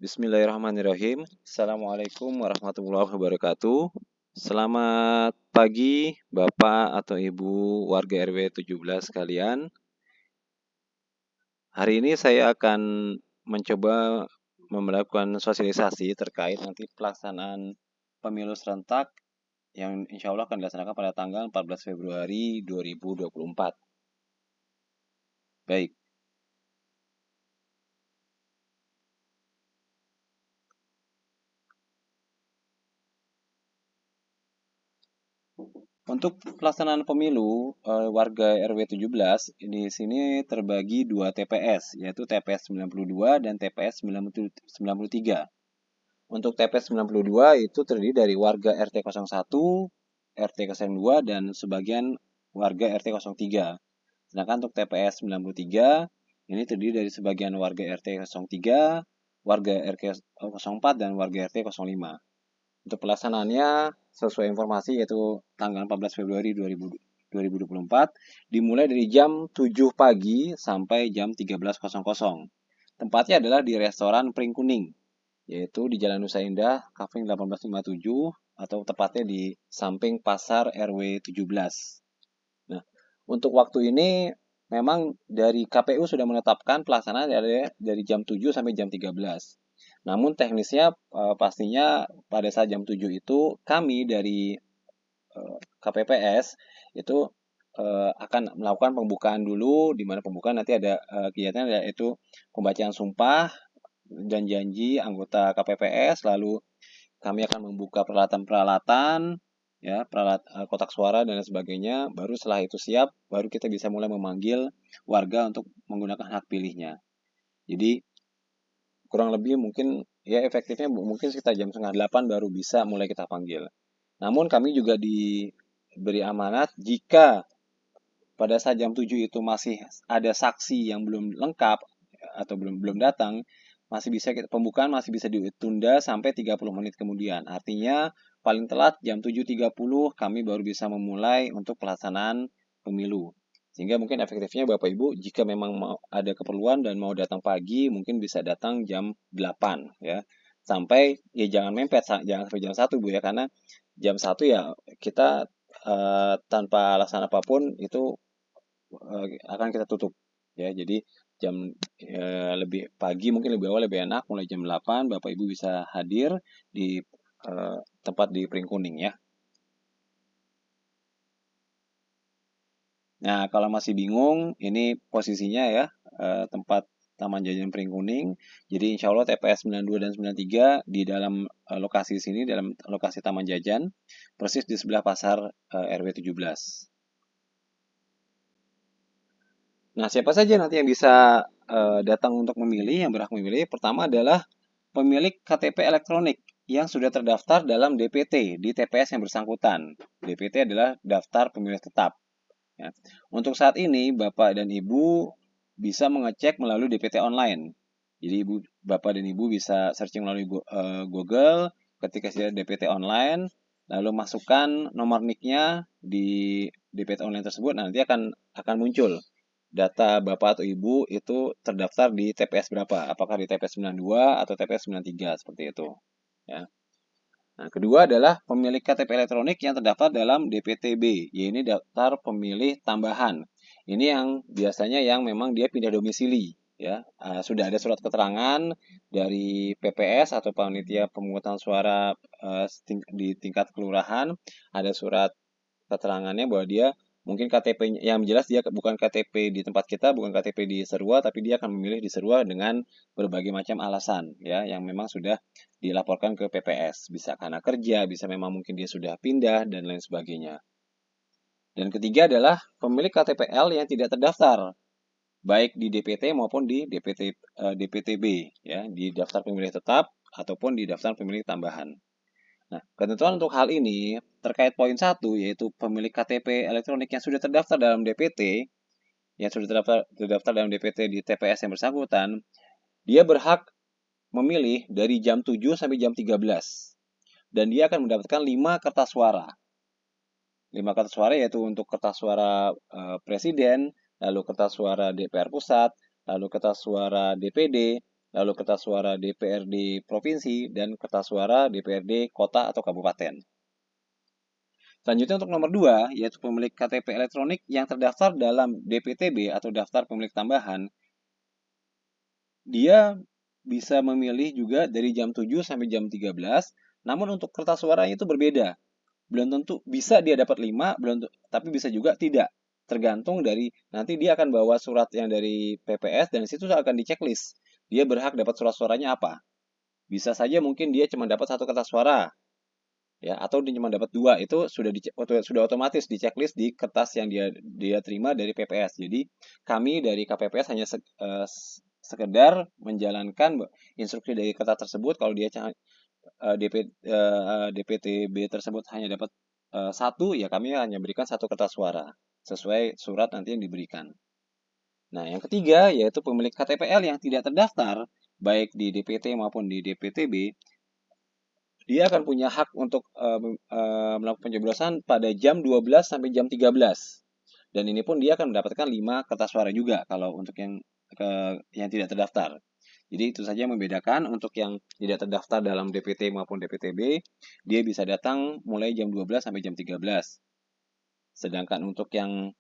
Bismillahirrahmanirrahim. Assalamualaikum warahmatullahi wabarakatuh. Selamat pagi Bapak atau Ibu warga RW 17 sekalian. Hari ini saya akan mencoba melakukan sosialisasi terkait nanti pelaksanaan pemilu serentak yang insya Allah akan dilaksanakan pada tanggal 14 Februari 2024. Baik. Untuk pelaksanaan pemilu warga RW 17 di sini terbagi dua TPS, yaitu TPS 92 dan TPS 93. Untuk TPS 92 itu terdiri dari warga RT 01, RT 02 dan sebagian warga RT 03. Sedangkan untuk TPS 93 ini terdiri dari sebagian warga RT 03, warga RT 04 dan warga RT 05. Untuk pelaksanaannya sesuai informasi yaitu tanggal 14 Februari 2024 dimulai dari jam 7 pagi sampai jam 13.00. Tempatnya adalah di restoran Pring Kuning, yaitu di Jalan Nusa Indah, Kavling 1857 atau tepatnya di samping Pasar RW 17. Nah, untuk waktu ini memang dari KPU sudah menetapkan pelaksanaan dari jam 7 sampai jam 13. Namun teknisnya pastinya pada saat jam 7 itu kami dari KPPS itu akan melakukan pembukaan dulu, di mana pembukaan nanti ada kegiatan yaitu pembacaan sumpah dan janji anggota KPPS, lalu kami akan membuka peralatan-peralatan, ya, kotak suara dan lain sebagainya. Baru setelah itu siap, baru kita bisa mulai memanggil warga untuk menggunakan hak pilihnya. Jadi kurang lebih mungkin ya efektifnya mungkin sekitar jam 7:30 baru bisa mulai kita panggil. Namun kami juga diberi amanat jika pada saat jam 7 itu masih ada saksi yang belum lengkap atau belum datang, pembukaan masih bisa ditunda sampai 30 menit kemudian. Artinya paling telat jam 7.30 kami baru bisa memulai untuk pelaksanaan pemilu. Sehingga mungkin efektifnya Bapak Ibu jika memang mau ada keperluan dan mau datang pagi mungkin bisa datang jam 8 ya. Sampai ya jangan mepet, jangan sampai jam 1 Bu ya, karena jam 1 ya kita tanpa alasan apapun itu akan kita tutup ya. Jadi jam lebih pagi mungkin lebih awal lebih enak, mulai jam 8 Bapak Ibu bisa hadir di tempat di Pring Kuning ya. Nah, kalau masih bingung, ini posisinya ya, tempat Taman Jajan Pring Kuning. Jadi insya Allah TPS 92 dan 93 di dalam lokasi sini, dalam lokasi Taman Jajan, persis di sebelah pasar RW 17. Nah, siapa saja nanti yang bisa datang untuk memilih, yang berhak memilih? Pertama adalah pemilik KTP elektronik yang sudah terdaftar dalam DPT di TPS yang bersangkutan. DPT adalah daftar pemilih tetap. Ya. Untuk saat ini, Bapak dan Ibu bisa mengecek melalui DPT online. Jadi Bapak dan Ibu bisa searching melalui Google, ketika sudah DPT online, lalu masukkan nomor NIK-nya di DPT online tersebut, nanti akan muncul data Bapak atau Ibu itu terdaftar di TPS berapa, apakah di TPS 92 atau TPS 93 seperti itu. Ya. Nah, kedua adalah pemilik KTP elektronik yang terdaftar dalam DPTB, yaitu daftar pemilih tambahan. Ini yang biasanya yang memang dia pindah domisili, ya. Sudah ada surat keterangan dari PPS atau panitia pemungutan suara di tingkat kelurahan, ada surat keterangannya bahwa dia mungkin KTP-nya yang jelas dia bukan KTP di tempat kita, bukan KTP di Serua, tapi dia akan memilih di Serua dengan berbagai macam alasan ya yang memang sudah dilaporkan ke PPS. Bisa karena kerja, bisa memang mungkin dia sudah pindah dan lain sebagainya. Dan ketiga adalah pemilik KTPL yang tidak terdaftar baik di DPT maupun di DPTB ya, di daftar pemilih tetap ataupun di daftar pemilih tambahan. Nah, ketentuan untuk hal ini terkait poin 1 yaitu pemilik KTP elektronik yang sudah terdaftar dalam DPT, yang sudah terdaftar dalam DPT di TPS yang bersangkutan, dia berhak memilih dari jam 7 sampai jam 13. Dan dia akan mendapatkan 5 kertas suara. 5 kertas suara yaitu untuk kertas suara presiden, lalu kertas suara DPR pusat, lalu kertas suara DPD, lalu kertas suara DPRD provinsi, dan kertas suara DPRD kota atau kabupaten. Selanjutnya untuk nomor 2, yaitu pemilik KTP elektronik yang terdaftar dalam DPTB atau daftar pemilik tambahan, dia bisa memilih juga dari jam 7 sampai jam 13, namun untuk kertas suaranya itu berbeda. Belum tentu bisa dia dapat 5, tapi bisa juga tidak. Tergantung dari nanti dia akan bawa surat yang dari PPS dan situ akan diceklis. Dia berhak dapat surat suaranya apa. Bisa saja mungkin dia cuma dapat 1 kertas suara, ya, atau dia cuma dapat 2, itu sudah otomatis diceklis di kertas yang dia terima dari PPS. Jadi kami dari KPPS hanya sekedar menjalankan instruksi dari kertas tersebut. Kalau dia DPTB tersebut hanya dapat 1, ya kami hanya berikan 1 kertas suara sesuai surat nanti yang diberikan. Nah, yang ketiga yaitu pemilik KTPL yang tidak terdaftar baik di DPT maupun di DPTB, dia akan punya hak untuk melakukan pencoblosan pada jam 12 sampai jam 13. Dan ini pun dia akan mendapatkan 5 kertas suara juga kalau untuk yang tidak terdaftar. Jadi itu saja yang membedakan. Untuk yang tidak terdaftar dalam DPT maupun DPTB, dia bisa datang mulai jam 12 sampai jam 13. Sedangkan untuk yang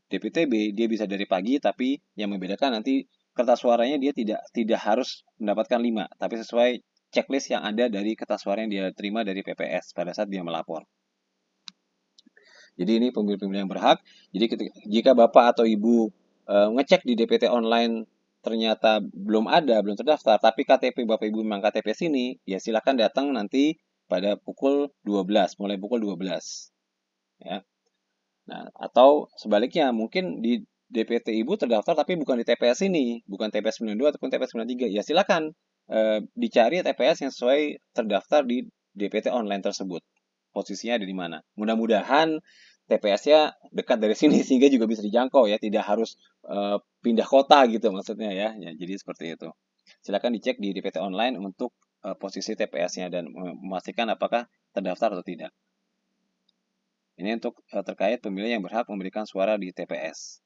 DPTB, dia bisa dari pagi, tapi yang membedakan nanti kertas suaranya dia tidak harus mendapatkan 5, tapi sesuai checklist yang ada dari kertas suara yang dia terima dari PPS pada saat dia melapor. Jadi ini pemilih-pemilih yang berhak. Jadi jika Bapak atau Ibu ngecek di DPT online ternyata belum terdaftar, tapi KTP Bapak Ibu memang KTP sini, ya silakan datang nanti pada pukul 12, mulai pukul 12. Ya. Nah, atau sebaliknya, mungkin di DPT Ibu terdaftar tapi bukan di TPS ini, bukan TPS 92 ataupun TPS 93. Ya silakan dicari TPS yang sesuai terdaftar di DPT online tersebut. Posisinya ada di mana. Mudah-mudahan TPS-nya dekat dari sini sehingga juga bisa dijangkau ya, tidak harus pindah kota gitu maksudnya ya. Jadi seperti itu. Silakan dicek di DPT online untuk posisi TPS-nya dan memastikan apakah terdaftar atau tidak. Ini untuk terkait pemilih yang berhak memberikan suara di TPS.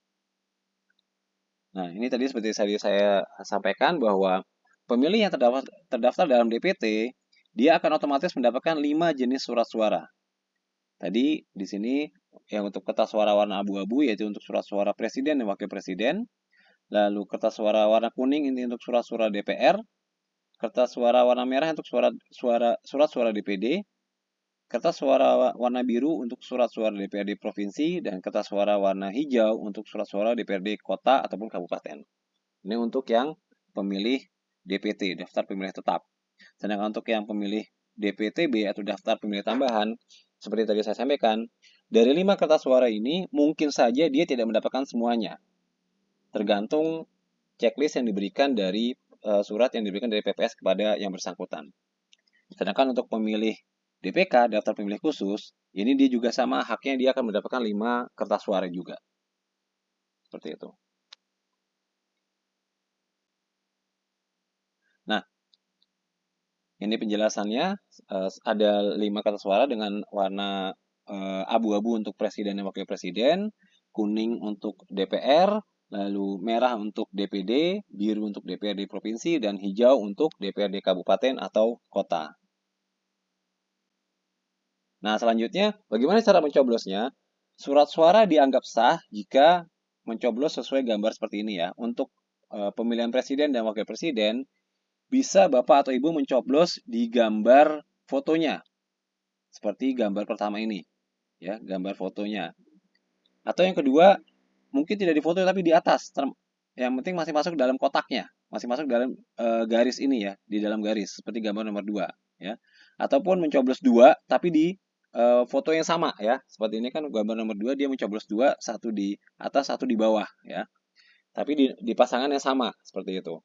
Nah, ini tadi seperti saya sampaikan bahwa pemilih yang terdaftar dalam DPT, dia akan otomatis mendapatkan 5 jenis surat suara. Tadi di sini yang untuk kertas suara warna abu-abu yaitu untuk surat suara presiden dan wakil presiden. Lalu kertas suara warna kuning ini untuk surat suara DPR. Kertas suara warna merah untuk surat suara DPD. Kertas suara warna biru untuk surat suara DPRD provinsi dan kertas suara warna hijau untuk surat suara DPRD kota ataupun kabupaten. Ini untuk yang pemilih DPT, daftar pemilih tetap. Sedangkan untuk yang pemilih DPTB atau daftar pemilih tambahan, seperti tadi saya sampaikan, dari 5 kertas suara ini mungkin saja dia tidak mendapatkan semuanya. Tergantung checklist yang diberikan dari surat yang diberikan dari PPS kepada yang bersangkutan. Sedangkan untuk pemilih DPK, daftar pemilih khusus, ini dia juga sama, haknya dia akan mendapatkan 5 kertas suara juga. Seperti itu. Nah, ini penjelasannya, ada 5 kertas suara dengan warna abu-abu untuk presiden dan wakil presiden, kuning untuk DPR, lalu merah untuk DPD, biru untuk DPRD provinsi, dan hijau untuk DPRD kabupaten atau kota. Nah, selanjutnya, bagaimana cara mencoblosnya? Surat suara dianggap sah jika mencoblos sesuai gambar seperti ini ya. Untuk pemilihan presiden dan wakil presiden, bisa Bapak atau Ibu mencoblos di gambar fotonya. Seperti gambar pertama ini. Ya, gambar fotonya. Atau yang kedua, mungkin tidak di foto tapi di atas. Yang penting masih masuk dalam kotaknya. Masih masuk dalam garis ini ya. Di dalam garis. Seperti gambar nomor 2. Ya. Ataupun mencoblos 2 tapi di foto yang sama ya. Seperti ini kan gambar nomor 2 dia mencoblos 2, satu di atas, satu di bawah ya. Tapi di pasangan yang sama seperti itu.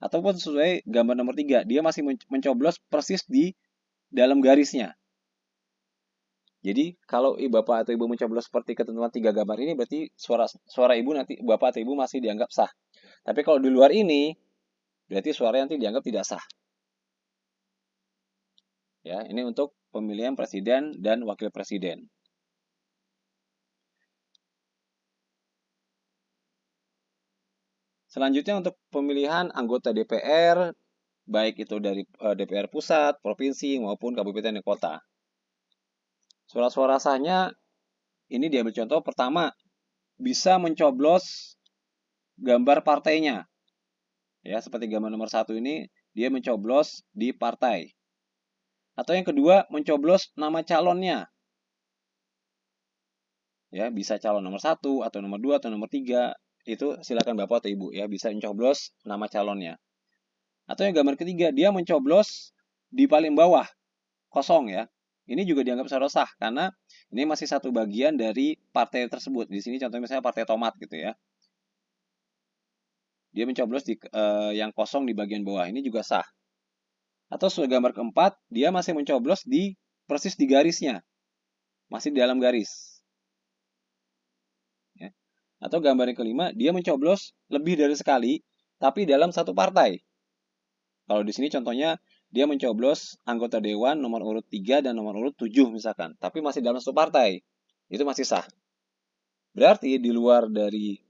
Ataupun sesuai gambar nomor 3, dia masih mencoblos persis di dalam garisnya. Jadi kalau Bapak atau Ibu mencoblos seperti ketentuan 3 gambar ini berarti suara Ibu nanti Bapak atau Ibu masih dianggap sah. Tapi kalau di luar ini berarti suara nanti dianggap tidak sah. Ya, ini untuk pemilihan presiden dan wakil presiden. Selanjutnya untuk pemilihan anggota DPR, baik itu dari DPR pusat, provinsi, maupun kabupaten dan kota. Surat-suara sahnya ini diambil contoh pertama, bisa mencoblos gambar partainya. Ya, seperti gambar nomor 1 ini, dia mencoblos di partai. Atau yang kedua, mencoblos nama calonnya. Ya, bisa calon nomor 1 atau nomor 2 atau nomor 3. Itu silakan Bapak atau Ibu ya, bisa mencoblos nama calonnya. Atau yang gambar ketiga, dia mencoblos di paling bawah, kosong ya. Ini juga dianggap secara sah karena ini masih satu bagian dari partai tersebut. Di sini contohnya misalnya partai tomat gitu ya. Dia mencoblos di yang kosong di bagian bawah. Ini juga sah. Atau gambar keempat, dia masih mencoblos di persis di garisnya. Masih di dalam garis. Ya. Atau gambar yang kelima, dia mencoblos lebih dari sekali, tapi dalam satu partai. Kalau di sini contohnya, dia mencoblos anggota dewan nomor urut 3 dan nomor urut 7 misalkan. Tapi masih dalam satu partai. Itu masih sah. Berarti di luar dari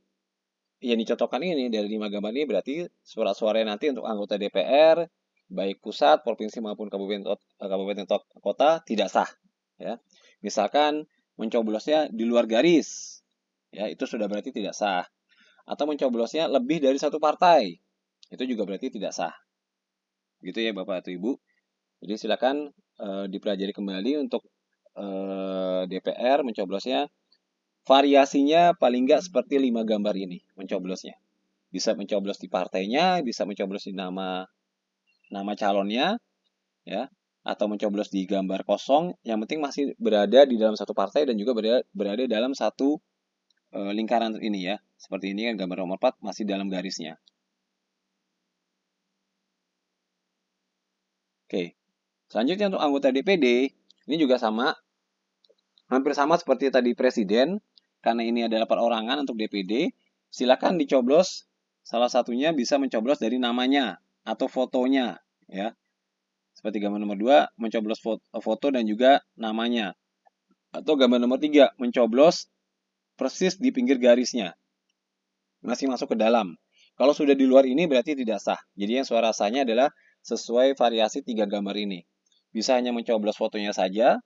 yang dicocokkan ini, dari 5 gambar ini, berarti surat suara nanti untuk anggota DPR, baik pusat, provinsi maupun kabupaten kota tidak sah. Ya. Misalkan mencoblosnya di luar garis, ya itu sudah berarti tidak sah. Atau mencoblosnya lebih dari satu partai, itu juga berarti tidak sah. Gitu ya Bapak atau Ibu. Jadi silakan dipelajari kembali untuk DPR mencoblosnya. Variasinya paling nggak seperti 5 gambar ini mencoblosnya. Bisa mencoblos di partainya, bisa mencoblos di nama calonnya, ya, atau mencoblos di gambar kosong. Yang penting masih berada di dalam satu partai dan juga berada dalam satu lingkaran ini ya. Seperti ini kan gambar nomor 4 masih dalam garisnya. Oke. Selanjutnya untuk anggota DPD, ini juga sama. Hampir sama seperti tadi presiden, karena ini adalah perorangan untuk DPD, silakan dicoblos salah satunya bisa mencoblos dari namanya atau fotonya ya. Seperti gambar nomor 2 mencoblos foto dan juga namanya. Atau gambar nomor 3 mencoblos persis di pinggir garisnya. Masih masuk ke dalam. Kalau sudah di luar ini berarti tidak sah. Jadi yang suara sahnya adalah sesuai variasi 3 gambar ini. Bisa hanya mencoblos fotonya saja,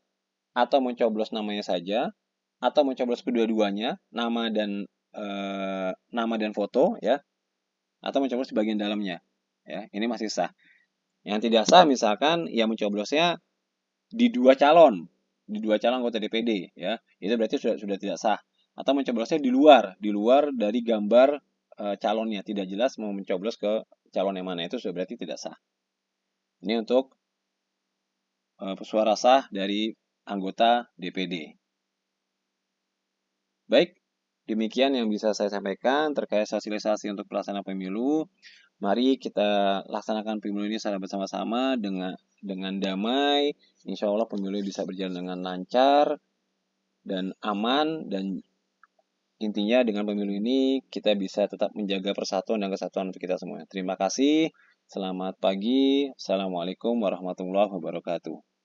atau mencoblos namanya saja, atau mencoblos kedua-duanya, nama dan foto ya, atau mencoblos di bagian dalamnya. Ya, ini masih sah. Yang tidak sah misalkan ya mencoblosnya di dua calon anggota DPD ya. Itu berarti sudah tidak sah. Atau mencoblosnya di luar dari gambar calonnya, tidak jelas mau mencoblos ke calon yang mana, itu sudah berarti tidak sah. Ini untuk suara sah dari anggota DPD. Baik, demikian yang bisa saya sampaikan terkait sosialisasi untuk pelaksanaan pemilu. Mari kita laksanakan pemilu ini secara bersama-sama dengan damai. Insya Allah pemilu bisa berjalan dengan lancar dan aman, dan intinya dengan pemilu ini kita bisa tetap menjaga persatuan dan kesatuan untuk kita semua. Terima kasih. Selamat pagi. Assalamualaikum warahmatullahi wabarakatuh.